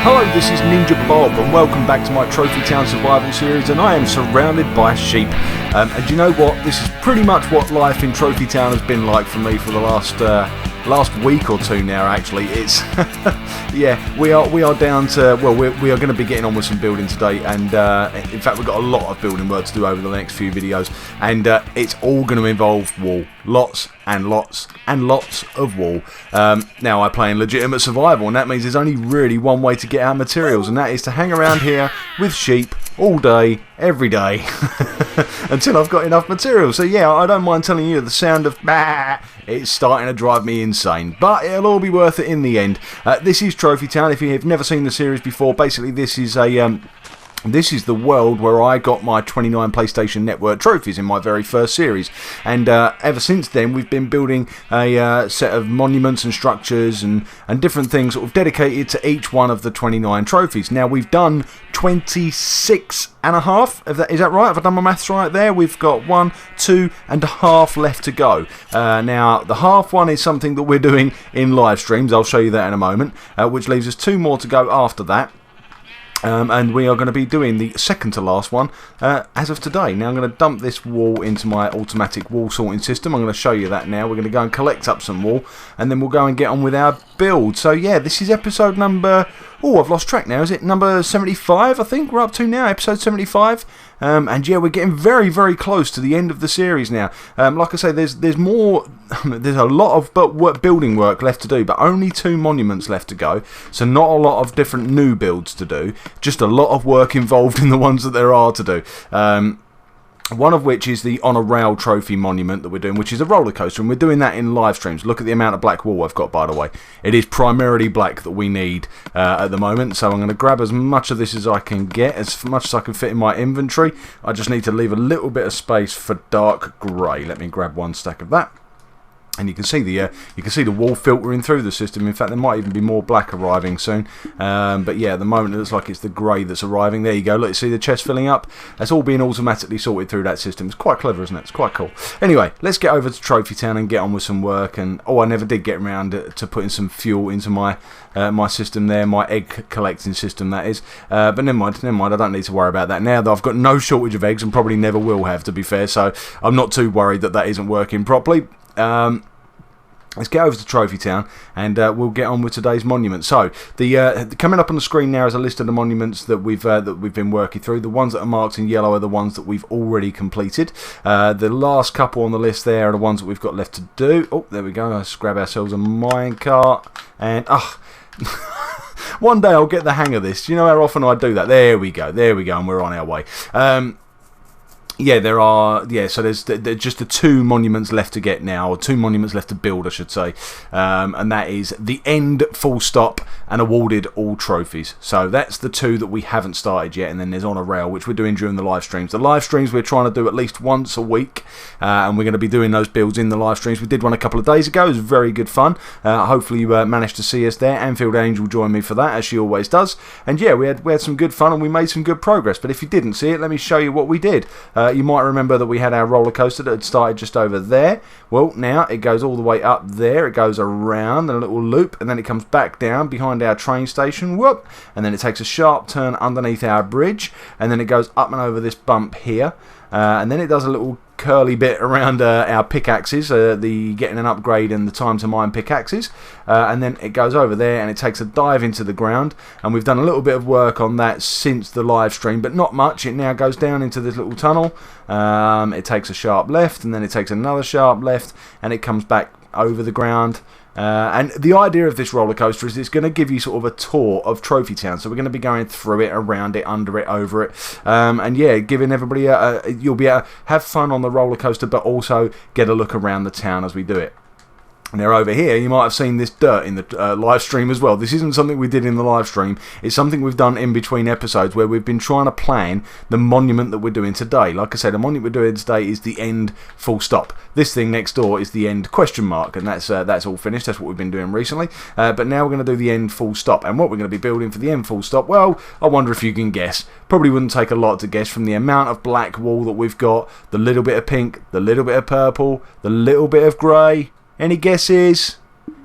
Hello, this is Ninja Bob and welcome back to my Trophy Town Survival series, and I am surrounded by sheep. And you know what? This is pretty much what life in Trophy Town has been like for me for the last week or two now. Actually, it's yeah, we are down to, well, we are going to be getting on with some building today, and in fact we've got a lot of building work to do over the next few videos, and it's all going to involve wool, lots and lots and lots of wool. Now I play in legitimate survival, and that means there's only really one way to get our materials, and that is to hang around here with sheep all day, every day, until I've got enough material. So yeah, I don't mind telling you, the sound of bah, it's starting to drive me insane, but it'll all be worth it in the end. This is Trophy Town. If you have never seen the series before, basically this is the world where I got my 29 PlayStation Network trophies in my very first series, and ever since then we've been building a set of monuments and structures and different things sort of dedicated to each one of the 29 trophies. Now we've done 26 and a half, is that right? Have I done my maths right there? We've got 1, 2 and a half left to go. Now the half one is something that we're doing in live streams. I'll show you that in a moment, which leaves us 2 more to go after that. And we are going to be doing the second to last one as of today. Now I'm going to dump this wool into my automatic wool sorting system. I'm going to show you that now. We're going to go and collect up some wool, and then we'll go and get on with our build. So yeah, this is episode number, oh, I've lost track now. Is it number 75? I think we're up to now, episode 75. And yeah, we're getting very, very close to the end of the series now. Like I say, there's more, there's a lot of building work left to do, but only 2 monuments left to go. So not a lot of different new builds to do, just a lot of work involved in the ones that there are to do. One of which is the Honor Rail Trophy monument that we're doing, which is a roller coaster, and we're doing that in live streams. Look at the amount of black wool I've got, by the way. It is primarily black that we need at the moment, so I'm going to grab as much of this as I can get, as much as I can fit in my inventory. I just need to leave a little bit of space for dark grey. Let me grab 1 stack of that. And you can see the wool filtering through the system. In fact, there might even be more black arriving soon. But yeah, at the moment it looks like it's the grey that's arriving. There you go. Look, see the chest filling up? That's all being automatically sorted through that system. It's quite clever, isn't it? It's quite cool. Anyway, let's get over to Trophy Town and get on with some work. And oh, I never did get around to putting some fuel into my my system there, my egg collecting system, that is. But never mind. I don't need to worry about that now. That I've got no shortage of eggs and probably never will have, to be fair. So I'm not too worried that isn't working properly. Let's get over to Trophy Town, and we'll get on with today's monument. So, coming up on the screen now is a list of the monuments that we've been working through. The ones that are marked in yellow are the ones that we've already completed. The last couple on the list there are the ones that we've got left to do. Oh, there we go. Let's grab ourselves a minecart, and one day I'll get the hang of this. Do you know how often I do that? There we go, and we're on our way. Yeah, there are. Yeah, so there's just the 2 monuments left to get now, or 2 monuments left to build, I should say, and that is the end, full stop, and awarded all trophies. So that's the 2 that we haven't started yet, and then there's Honor Rail, which we're doing during the live streams. The live streams we're trying to do at least once a week, and we're going to be doing those builds in the live streams. We did one a couple of days ago. It was very good fun. Hopefully you managed to see us there. Anfield Angel joined me for that, as she always does. And yeah, we had some good fun, and we made some good progress. But if you didn't see it, let me show you what we did. You might remember that we had our roller coaster that had started just over there. Well, now it goes all the way up there. It goes around a little loop, and then it comes back down behind our train station. Whoop! And then it takes a sharp turn underneath our bridge, and then it goes up and over this bump here. And then it does a little curly bit around our pickaxes, the getting an upgrade and the time to mine pickaxes, and then it goes over there and it takes a dive into the ground, and we've done a little bit of work on that since the live stream, but not much. It now goes down into this little tunnel. It takes a sharp left, and then it takes another sharp left, and it comes back over the ground. And the idea of this roller coaster is it's going to give you sort of a tour of Trophy Town. So we're going to be going through it, around it, under it, over it, and yeah, giving everybody you'll be able to have fun on the roller coaster, but also get a look around the town as we do it. Now over here, you might have seen this dirt in the live stream as well. This isn't something we did in the live stream. It's something we've done in between episodes where we've been trying to plan the monument that we're doing today. Like I said, the monument we're doing today is the end, full stop. This thing next door is the end, question mark, and that's all finished. That's what we've been doing recently. But now we're going to do the end, full stop. And what we're going to be building for the end, full stop, well, I wonder if you can guess. Probably wouldn't take a lot to guess from the amount of black wool that we've got, the little bit of pink, the little bit of purple, the little bit of grey. Any guesses?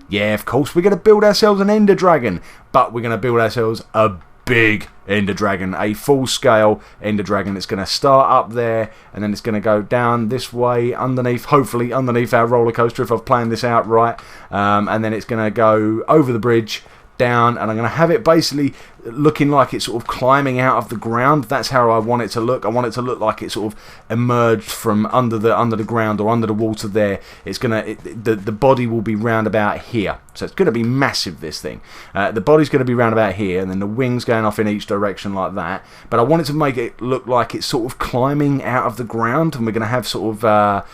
Yeah, of course, we're going to build ourselves an Ender Dragon, but we're going to build ourselves a big Ender Dragon, a full-scale Ender Dragon. It's going to start up there, and then it's going to go down this way underneath, hopefully underneath our roller coaster if I've planned this out right, and then it's going to go over the bridge, down, and I'm going to have it basically looking like it's sort of climbing out of the ground. That's how I want it to look. I want it to look like it sort of emerged from under the ground or under the water there. It's going to, the body will be round about here. So it's going to be massive, this thing. The body's going to be round about here, and then the wings going off in each direction like that. But I want it to make it look like it's sort of climbing out of the ground, and we're going to have sort of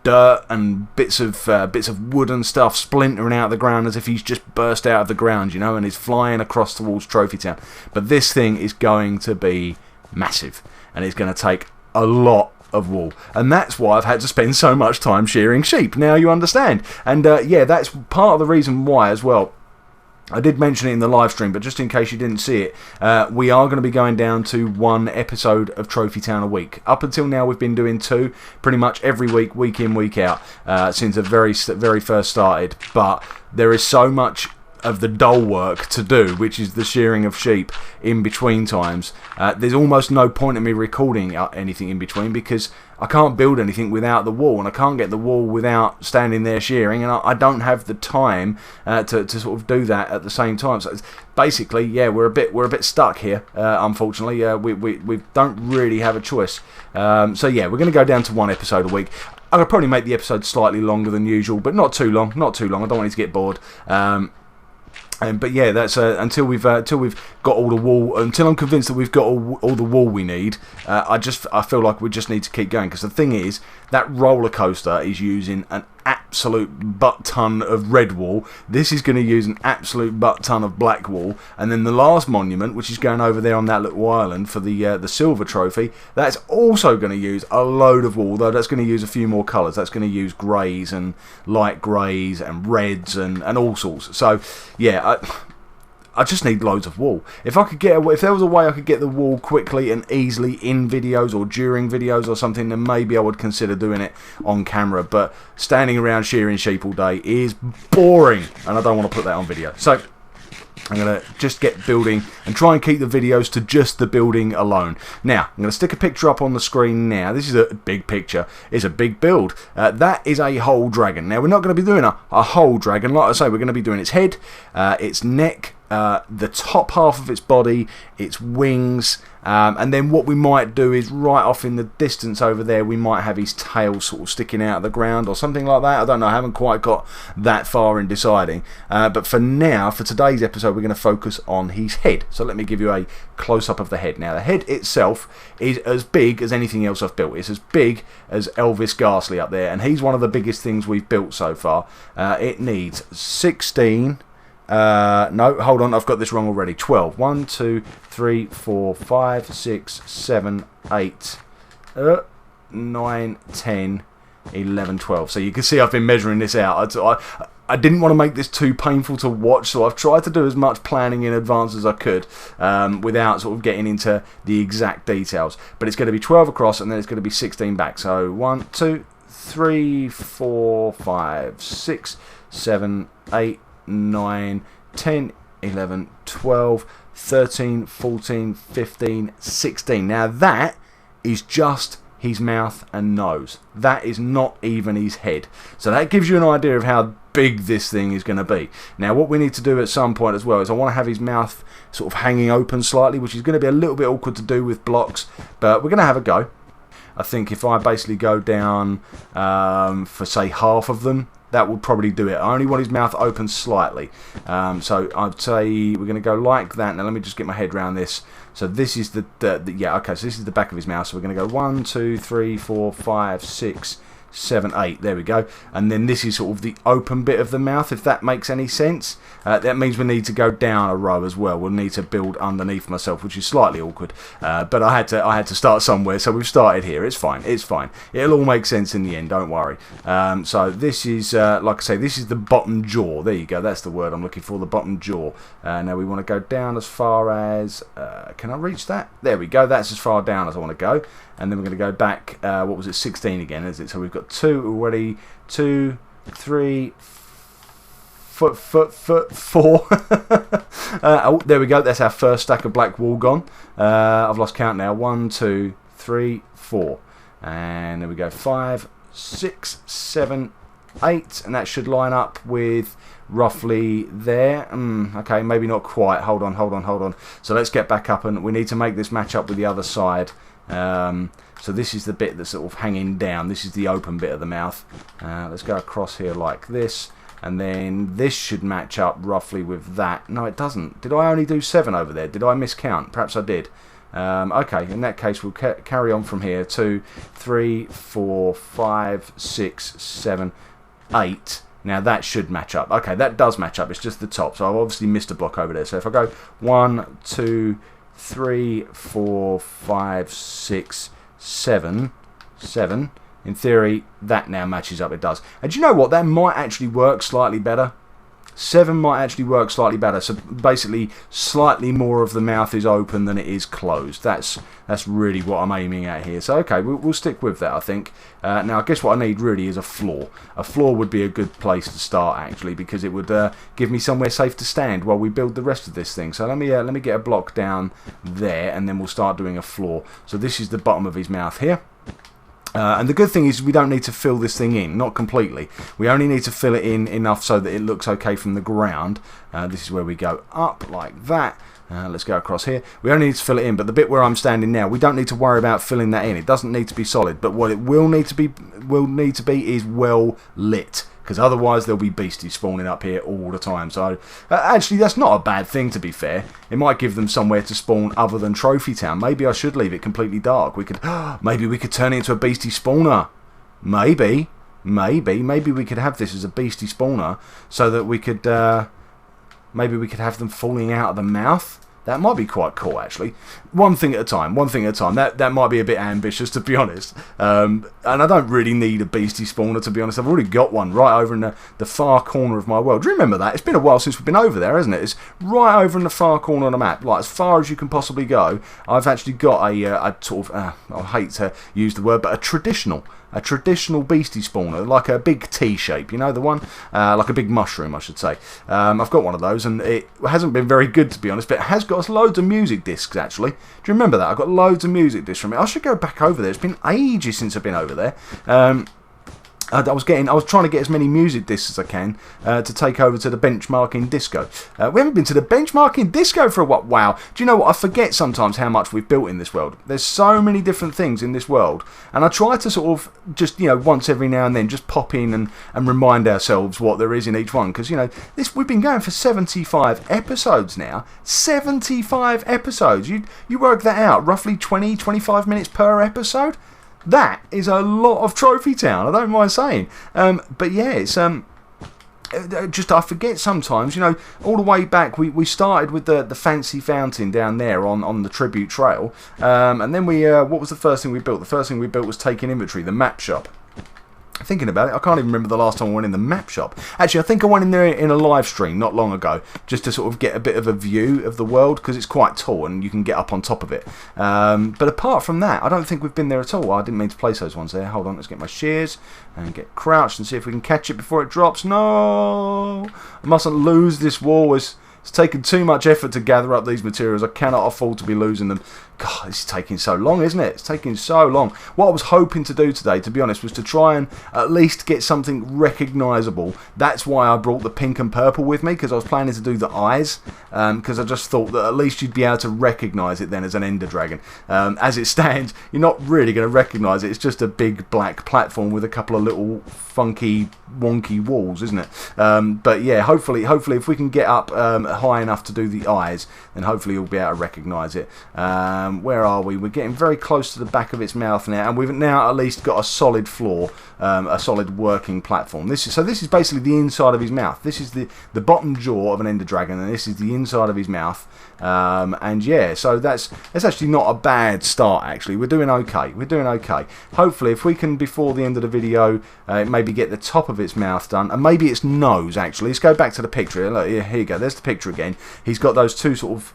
dirt and bits of wood and stuff splintering out of the ground as if he's just burst out of the ground, you know, and is flying across towards Trophy Town. But this thing is going to be massive, and it's going to take a lot of wool, and that's why I've had to spend so much time shearing sheep. Now you understand. And yeah, that's part of the reason why as well. I did mention it in the live stream, but just in case you didn't see it, we are going to be going down to 1 episode of Trophy Town a week. Up until now, we've been doing 2, pretty much every week, week in, week out, since the very first started. But there is so much of the dull work to do, which is the shearing of sheep in between times. There's almost no point in me recording anything in between, because I can't build anything without the wool, and I can't get the wool without standing there shearing, and I don't have the time to sort of do that at the same time. So it's basically, yeah, we're a bit stuck here. Unfortunately, we don't really have a choice. So yeah, we're going to go down to 1 episode a week. I'll probably make the episode slightly longer than usual, but not too long. Not too long. I don't want you to get bored. But yeah, that's until we've got all the wool. Until I'm convinced that we've got all the wool we need. I feel like we just need to keep going, because the thing is, that roller coaster is using an absolute butt ton of red wool. This is going to use an absolute butt ton of black wool, and then the last monument, which is going over there on that little island for the silver trophy, that's also going to use a load of wool. Though that's going to use a few more colours. That's going to use greys and light greys and reds and all sorts. So yeah, I just need loads of wool. If there was a way I could get the wool quickly and easily in videos or during videos or something, then maybe I would consider doing it on camera. But standing around shearing sheep all day is boring, and I don't want to put that on video. So I'm going to just get building and try and keep the videos to just the building alone. Now, I'm going to stick a picture up on the screen now. This is a big picture. It's a big build. That is a whole dragon. Now, we're not going to be doing a whole dragon. Like I say, we're going to be doing its head, its neck, the top half of its body, its wings, and then what we might do is right off in the distance over there, we might have his tail sort of sticking out of the ground or something like that. I don't know, I haven't quite got that far in deciding, but for now, for today's episode, we're going to focus on his head. So let me give you a close-up of the head. Now, the head itself is as big as anything else I've built. It's as big as Elvis Garsley up there, and he's one of the biggest things we've built so far. It needs 16... no, hold on, I've got this wrong already. 12. 1, 2, 3, 4, 5, 6, 7, 8, 9, 10, 11, 12. So you can see I've been measuring this out. I didn't want to make this too painful to watch, so I've tried to do as much planning in advance as I could without sort of getting into the exact details. But it's going to be 12 across, and then it's going to be 16 back. So 1, 2, 3, 4, 5, 6, 7, 8, 9, 10, 11, 12, 13, 14, 15, 16. Now that is just his mouth and nose. That is not even his head. So that gives you an idea of how big this thing is going to be. Now what we need to do at some point as well is I want to have his mouth sort of hanging open slightly, which is going to be a little bit awkward to do with blocks, but we're going to have a go. I think if I basically go down for say half of them, that would probably do it. I only want his mouth open slightly. So I'd say we're going to go like that. Now let me just get my head around this. So this is yeah, okay, so this is the back of his mouth. So we're going to go 1, 2, 3, 4, 5, 6, 7, 8. There we go. And then this is sort of the open bit of the mouth, if that makes any sense. That means we need to go down a row as well. We'll need to build underneath myself, which is slightly awkward. But I had to start somewhere, so we've started here. It's fine. It's fine. It'll all make sense in the end. Don't worry. So this is, like I say, this is the bottom jaw. There you go. That's the word I'm looking for. The bottom jaw. Now we want to go down as far as. Can I reach that? There we go. That's as far down as I want to go. And then we're going to go back, what was it, 16 again, is it? So we've got 2 already, 2, 3, 4. Oh, there we go. That's our first stack of black wool gone. I've lost count now. 1, 2, 3, 4. And there we go. 5, 6, 7, 8. And that should line up with roughly there. Okay, maybe not quite. Hold on. So let's get back up, and we need to make this match up with the other side. So this is the bit that's sort of hanging down. This is the open bit of the mouth. Let's go across here like this, and then this should match up roughly with that. No, it doesn't. Did I only do 7 over there? Did I miscount? Perhaps I did. Okay, in that case we'll carry on from here. 2, 3, 4, 5, 6, 7, 8. Now that should match up. Okay, that does match up. It's just the top. So I've obviously missed a block over there. So if I go 1, 2, 3, 4, 5, 6, 7, in theory that now matches up. It does. And do you know what? That might actually work slightly better. 7 might actually work slightly better. So basically slightly more of the mouth is open than it is closed. That's really what I'm aiming at here. So okay, we'll stick with that, I think. Now I guess what I need really is a floor. A floor would be a good place to start actually, because it would give me somewhere safe to stand while we build the rest of this thing. So let me get a block down there, and then we'll start doing a floor. So this is the bottom of his mouth here. And the good thing is we don't need to fill this thing in, not completely. We only need to fill it in enough so that it looks okay from the ground. This is where we go up like that. Let's go across here. We only need to fill it in, but the bit where I'm standing now, we don't need to worry about filling that in. It doesn't need to be solid, but what it will need to be is well lit, because otherwise there'll be beasties spawning up here all the time. So actually that's not a bad thing, to be fair. It might give them somewhere to spawn other than Trophy Town. Maybe I should leave it completely dark. We could maybe we could turn it into a beastie spawner. Maybe we could have this as a beastie spawner, so that we could maybe we could have them falling out of the mouth. That might be quite cool, actually. One thing at a time. That might be a bit ambitious, to be honest. And I don't really need a beastie spawner, to be honest. I've already got one right over in the far corner of my world. Do you remember that? It's been a while since we've been over there, hasn't it? It's right over in the far corner of the map, like as far as you can possibly go. I've actually got a sort of, I hate to use the word, but a traditional beastie spawner, like a big T shape, you know, the one, like a big mushroom, I should say. I've got one of those, and it hasn't been very good, to be honest, but it has got us loads of music discs, actually. Do you remember that? I've got loads of music discs from it. I should go back over there. It's been ages since I've been over there. I was trying to get as many music discs as I can to take over to the benchmarking disco. We haven't been to the benchmarking disco for a while. Wow. Do you know what? I forget sometimes how much we've built in this world. There's so many different things in this world, and I try to sort of just, once every now and then just pop in and remind ourselves what there is in each one, because we've been going for 75 episodes now. 75 episodes. You work that out, roughly 20-25 minutes per episode. That is a lot of Trophy Town, I don't mind saying. But yeah, it's just I forget sometimes. All the way back we started with the fancy fountain down there on the Tribute Trail, and then what was the first thing we built? The first thing we built was taking inventory, the map shop. Thinking about it, I can't even remember the last time I went in the map shop. Actually, I think I went in there in a live stream not long ago, just to sort of get a bit of a view of the world, because it's quite tall and you can get up on top of it. But apart from that, I don't think we've been there at all. I didn't mean to place those ones there. Hold on, let's get my shears and get crouched and see if we can catch it before it drops. No! I mustn't lose this wall. It's taken too much effort to gather up these materials. I cannot afford to be losing them. God, this is taking so long, isn't it? It's taking so long. What I was hoping to do today, to be honest, was to try and at least get something recognisable. That's why I brought the pink and purple with me, because I was planning to do the eyes, because I just thought that at least you'd be able to recognise it then as an Ender Dragon. As it stands, you're not really going to recognise it. It's just a big black platform with a couple of little funky, wonky walls, isn't it? But yeah, hopefully if we can get up high enough to do the eyes, then hopefully you'll be able to recognise it. Where are we? We're getting very close to the back of its mouth now, and we've now at least got a solid floor, a solid working platform. This is basically the inside of his mouth. This is the bottom jaw of an Ender Dragon, and this is the inside of his mouth. And yeah, so that's actually not a bad start. Actually, we're doing okay. Hopefully, if we can, before the end of the video, maybe get the top of its mouth done, and maybe its nose. Actually, let's go back to the picture. Look, here you go. There's the picture again. He's got those two sort of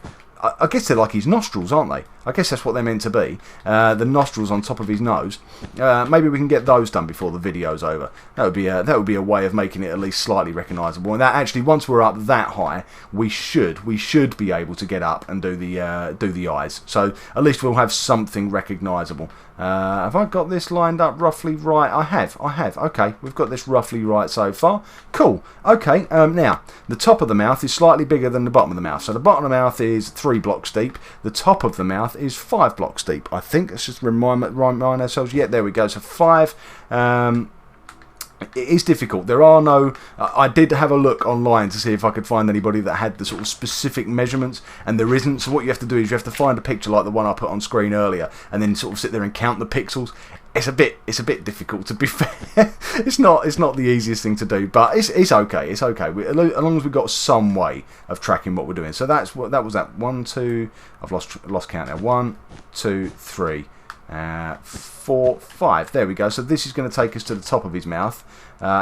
I guess they're like his nostrils, aren't they? I guess that's what they're meant to be. The nostrils on top of his nose. Maybe we can get those done before the video's over. That would be a way of making it at least slightly recognisable. And that actually, once we're up that high, we should be able to get up and do the eyes. So at least we'll have something recognisable. Have I got this lined up roughly right? I have. Okay, we've got this roughly right so far. Cool. Okay, now, the top of the mouth is slightly bigger than the bottom of the mouth. So the bottom of the mouth is 3 blocks deep. The top of the mouth is 5 blocks deep. I think let's just remind ourselves. Yeah, there we go. So 5. It is difficult. There are no... I did have a look online to see if I could find anybody that had the sort of specific measurements, and there isn't. So what you have to do is you have to find a picture like the one I put on screen earlier, and then sort of sit there and count the pixels. It's a bit difficult, to be fair. It's not the easiest thing to do, but it's okay. It's okay. As long as we've got some way of tracking what we're doing. So that was 1, 2. I've lost count now. 1, 2, 3. 4, 5. There we go. So this is going to take us to the top of his mouth.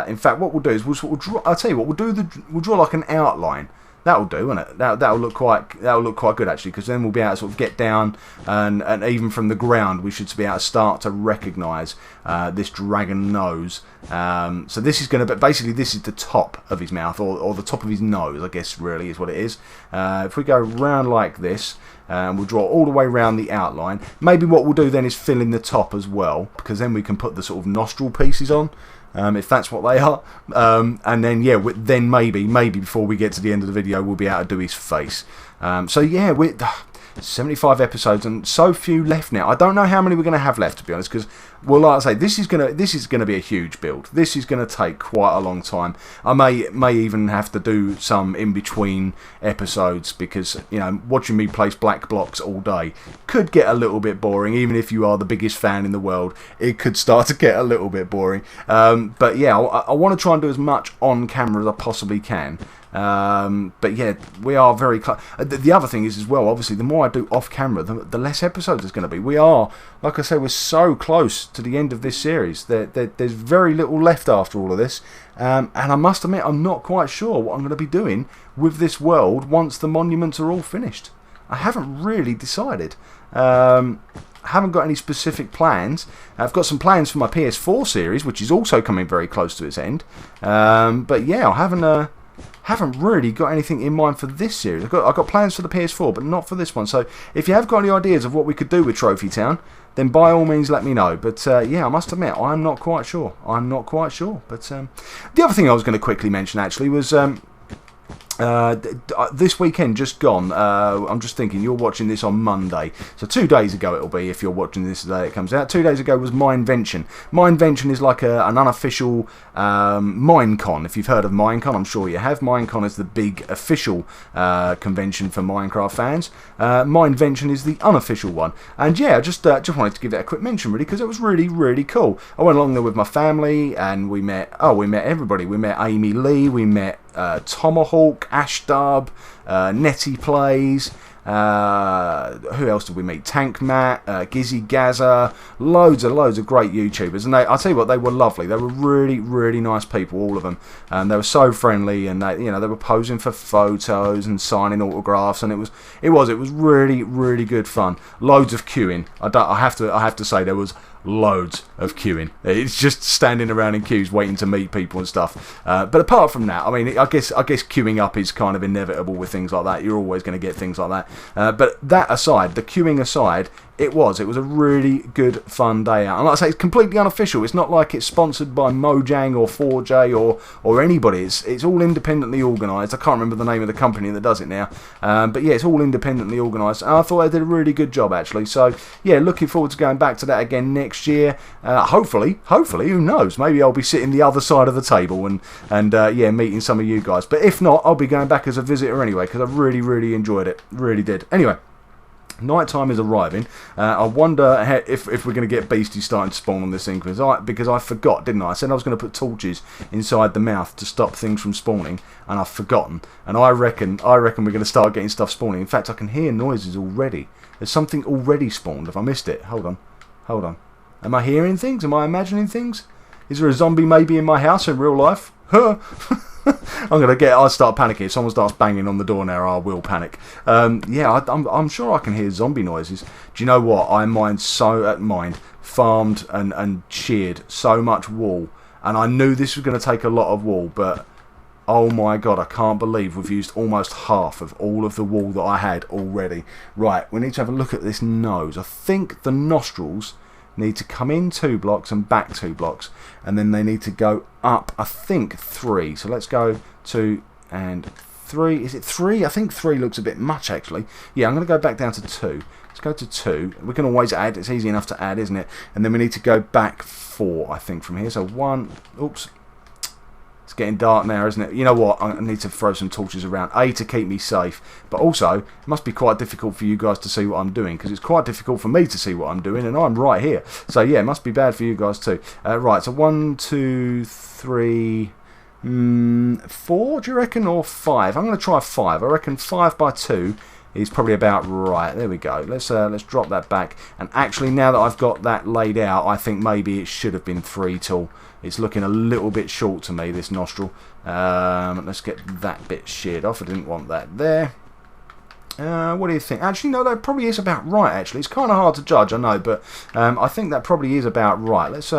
In fact, what we'll do is we'll draw. I'll tell you what. We'll draw like an outline. That'll do, won't it? That'll look quite good actually, because then we'll be able to sort of get down and even from the ground we should be able to start to recognise this dragon nose. So this is going to, basically this is the top of his mouth, or the top of his nose, I guess really is what it is. If we go round like this, we'll draw all the way around the outline. Maybe what we'll do then is fill in the top as well, because then we can put the sort of nostril pieces on. If that's what they are, and then yeah, then maybe before we get to the end of the video, we'll be able to do his face. So yeah, we're 75 episodes and so few left now. I don't know how many we're going to have left, to be honest, because, well, like I say, this is gonna be a huge build. This is going to take quite a long time. I may even have to do some in between episodes, because, you know, watching me place black blocks all day could get a little bit boring. Even if you are the biggest fan in the world, it could start to get a little bit boring. But yeah, I want to try and do as much on camera as I possibly can. But yeah, we are very close. The other thing is as well, obviously, the more I do off camera, the less episodes there's going to be. We are, like I say, we're so close to the end of this series. There's very little left after all of this, and I must admit, I'm not quite sure what I'm going to be doing with this world once the monuments are all finished. I haven't really decided. I haven't got any specific plans. I've got some plans for my PS4 series, which is also coming very close to its end. But yeah, I haven't really got anything in mind for this series. I've got plans for the PS4, but not for this one. So if you have got any ideas of what we could do with Trophy Town, then by all means let me know. But yeah, I must admit, I'm not quite sure. But the other thing I was going to quickly mention actually was this weekend just gone. I'm just thinking, you're watching this on Monday, so 2 days ago it'll be, if you're watching this the day it comes out. 2 days ago was Minevention. Minevention is like an unofficial Minecon. If you've heard of Minecon, I'm sure you have. Minecon is the big official convention for Minecraft fans. Minevention is the unofficial one, and yeah, just wanted to give it a quick mention really, because it was really cool. I went along there with my family, and we met everybody. We met Amy Lee, we met Tomahawk, Ashdub, Netty Plays, who else did we meet? Tank Matt, Gizzy Gaza, loads of great YouTubers, and I'll tell you what, they were lovely. They were really nice people, all of them, and they were so friendly, and they were posing for photos and signing autographs, and it was really good fun. Loads of queuing. I have to say, there was loads of queuing. It's just standing around in queues waiting to meet people and stuff. But apart from that, I mean, I guess queuing up is kind of inevitable with things like that. You're always going to get things like that. But that aside, the queuing aside, it was a really good fun day out. And like I say, it's completely unofficial. It's not like it's sponsored by Mojang or 4J or anybody. It's all independently organised. I can't remember the name of the company that does it now. But yeah, it's all independently organised. And I thought they did a really good job actually. So yeah, looking forward to going back to that again next year. Hopefully, who knows? Maybe I'll be sitting the other side of the table and yeah, meeting some of you guys. But if not, I'll be going back as a visitor anyway, because I really enjoyed it. Really did. Anyway. Night time is arriving. I wonder if we're going to get beasties starting to spawn on this thing, because I forgot, didn't I? I said I was going to put torches inside the mouth to stop things from spawning, and I've forgotten. And I reckon we're going to start getting stuff spawning. In fact, I can hear noises already. There's something already spawned. Have I missed it? Hold on. Am I hearing things? Am I imagining things? Is there a zombie maybe in my house in real life? Huh? I'll start panicking. If someone starts banging on the door now, I will panic. Yeah, I'm sure I can hear zombie noises. Do you know what? Farmed and sheared so much wool, and I knew this was going to take a lot of wool, but oh my god, I can't believe we've used almost half of all of the wool that I had already. Right, we need to have a look at this nose. I think the nostrils need to come in 2 blocks and back 2 blocks, and then they need to go up, I think, 3. So let's go 2 and 3. Is it 3? I think 3 looks a bit much, actually. Yeah, I'm going to go back down to 2. Let's go to 2. We can always add. It's easy enough to add, isn't it? And then we need to go back 4, I think, from here. So 1. Oops. It's getting dark now, isn't it? You know what? I need to throw some torches around. A, to keep me safe. But also, it must be quite difficult for you guys to see what I'm doing. Because it's quite difficult for me to see what I'm doing. And I'm right here. So yeah, it must be bad for you guys too. Right, so 1, 2, 3... 4, do you reckon? Or 5? I'm going to try 5. I reckon 5 by 2 is probably about right. There we go. Let's drop that back. And actually, now that I've got that laid out, I think maybe it should have been 3 tall. It's looking a little bit short to me, this nostril. Let's get that bit sheared off. I didn't want that there. What do you think? Actually, no, that probably is about right, actually. It's kind of hard to judge, I know, but I think that probably is about right. Let's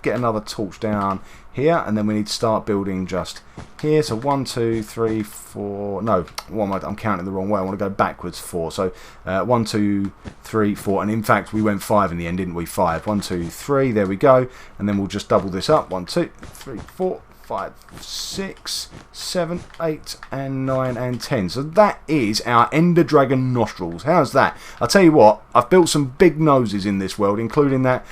get another torch down here, and then we need to start building just here. So 1, 2, 3, 4. No, I'm counting the wrong way. I want to go backwards 4. So 1, 2, 3, 4. And in fact, we went 5 in the end, didn't we? 5. 1, 2, 3. There we go. And then we'll just double this up. 1, 2, 3, 4. 5, 6, 7, 8, and 9, and 10. So that is our Ender Dragon nostrils. How's that? I'll tell you what, I've built some big noses in this world, including that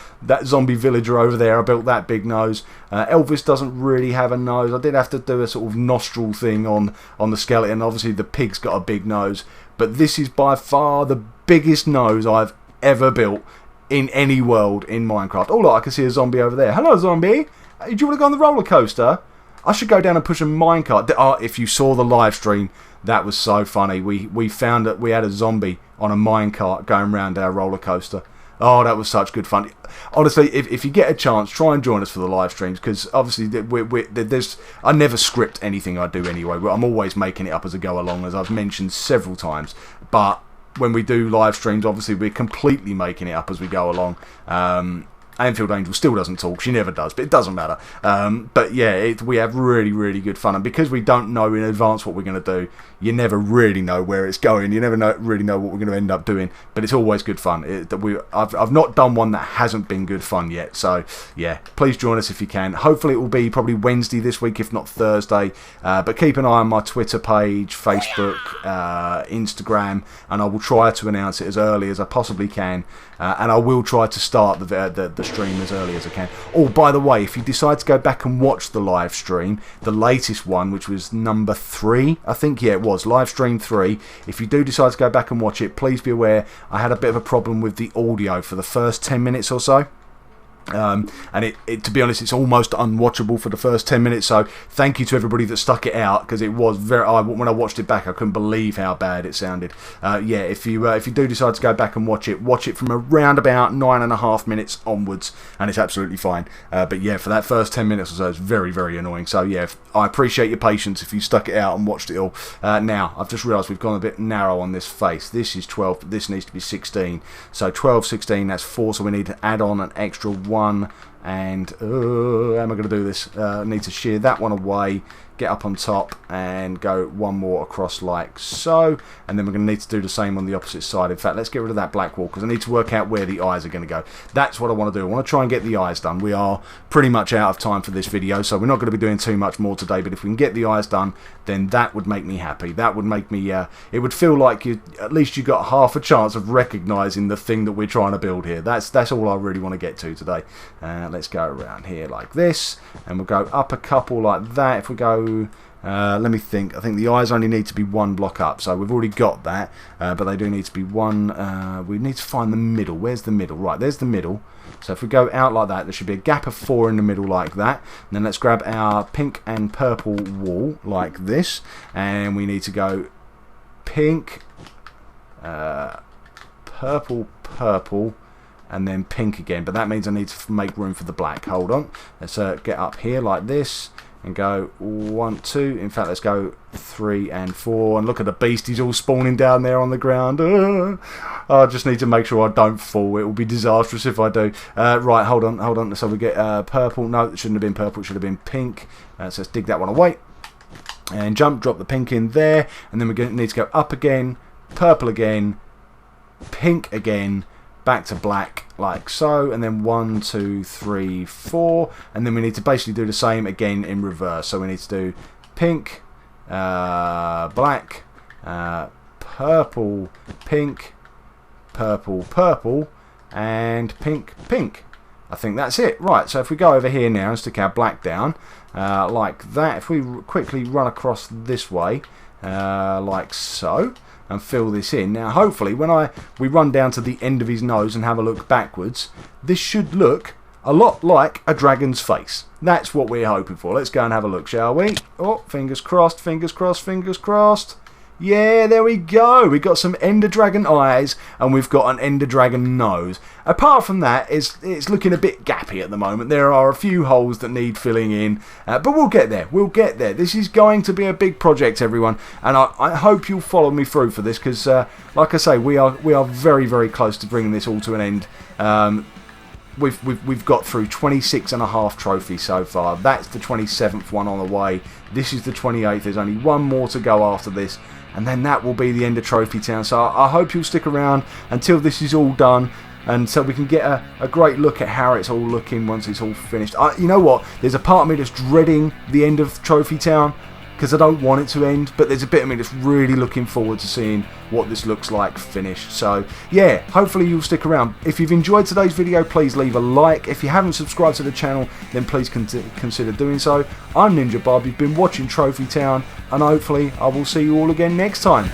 zombie villager over there. I built that big nose. Elvis doesn't really have a nose. I did have to do a sort of nostril thing on the skeleton. Obviously, the pig's got a big nose. But this is by far the biggest nose I've ever built in any world in Minecraft. Oh, look, I can see a zombie over there. Hello, zombie. Do you want to go on the roller coaster? I should go down and push a minecart. If you saw the live stream, that was so funny. We found that we had a zombie on a minecart going around our roller coaster. Oh, that was such good fun. Honestly, if you get a chance, try and join us for the live streams, because obviously I never script anything I do anyway. I'm always making it up as I go along, as I've mentioned several times. But when we do live streams, obviously we're completely making it up as we go along. Anfield Angel still doesn't talk. She never does, but it doesn't matter. But yeah, we have really, really good fun. And because we don't know in advance what we're going to do, you never really know where it's going. You never really know what we're going to end up doing. But it's always good fun. I've not done one that hasn't been good fun yet. So yeah, please join us if you can. Hopefully it will be probably Wednesday this week, if not Thursday. But keep an eye on my Twitter page, Facebook, Instagram, and I will try to announce it as early as I possibly can. And I will try to start the stream as early as I can. Oh, by the way, if you decide to go back and watch the live stream, the latest one, which was number 3, I think, yeah, it was, live stream 3, if you do decide to go back and watch it, please be aware I had a bit of a problem with the audio for the first 10 minutes or so. And to be honest, it's almost unwatchable for the first 10 minutes. So thank you to everybody that stuck it out, because it was when I watched it back, I couldn't believe how bad it sounded. Yeah, if you do decide to go back and watch it from around about 9.5 minutes onwards, and it's absolutely fine. But yeah, for that first 10 minutes or so, it's very, very annoying. So yeah, I appreciate your patience if you stuck it out and watched it all. Now I've just realised we've gone a bit narrow on this face. This is 12. This needs to be 16. So 12, 16. That's 4. So we need to add on an extra 1. And how am I going to do this? I need to shear that one away, get up on top, and go 1 more across like so. And then we're going to need to do the same on the opposite side. In fact, let's get rid of that black wall, because I need to work out where the eyes are going to go. That's what I want to do. I want to try and get the eyes done. We are pretty much out of time for this video, so we're not going to be doing too much more today. But if we can get the eyes done, then that would make me happy. That would make me, it would feel like at least you got half a chance of recognising the thing that we're trying to build here. That's all I really want to get to today. Let's go around here like this, and we'll go up a couple like that. If we go, let me think. I think the eyes only need to be 1 block up, so we've already got that. But they do need to be 1. We need to find the middle. Where's the middle? Right, there's the middle. So if we go out like that, there should be a gap of 4 in the middle like that. And then let's grab our pink and purple wall like this, and we need to go pink, purple, purple, and then pink again. But that means I need to make room for the black. Hold on. Let's get up here like this. and go 1, 2. In fact, let's go 3 and 4. And look at the beasties all spawning down there on the ground. I just need to make sure I don't fall. It will be disastrous if I do. Right, hold on. So we get purple. No, it shouldn't have been purple. It should have been pink. So let's dig that one away. And drop the pink in there. And then we need to go up again, purple again, pink again, back to black like so, and then 1, 2, 3, 4, and then we need to basically do the same again in reverse. So we need to do pink, black, purple, pink, purple, purple, and pink, pink. I think that's it. Right, so if we go over here now and stick our black down like that, if we quickly run across this way like so, and fill this in. Now hopefully when we run down to the end of his nose and have a look backwards, this should look a lot like a dragon's face. That's what we're hoping for. Let's go and have a look, shall we? Oh, fingers crossed, fingers crossed, fingers crossed. Yeah, there we go. We've got some Ender Dragon eyes and we've got an Ender Dragon nose. Apart from that, it's looking a bit gappy at the moment. There are a few holes that need filling in, but we'll get there. We'll get there. This is going to be a big project, everyone, and I hope you'll follow me through for this because, like I say, we are very, very close to bringing this all to an end. We've got through 26.5 trophies so far. That's the 27th one on the way. This is the 28th. There's only one more to go after this, and then that will be the end of Trophy Town. So I hope you'll stick around until this is all done, and so we can get a great look at how it's all looking once it's all finished. You know what? There's a part of me that's dreading the end of Trophy Town because I don't want it to end, but there's a bit of me that's really looking forward to seeing what this looks like finished. So yeah, hopefully you'll stick around. If you've enjoyed today's video, please leave a like. If you haven't subscribed to the channel, then please consider doing so. I'm Ninja Bob, you've been watching Trophy Town, and hopefully I will see you all again next time.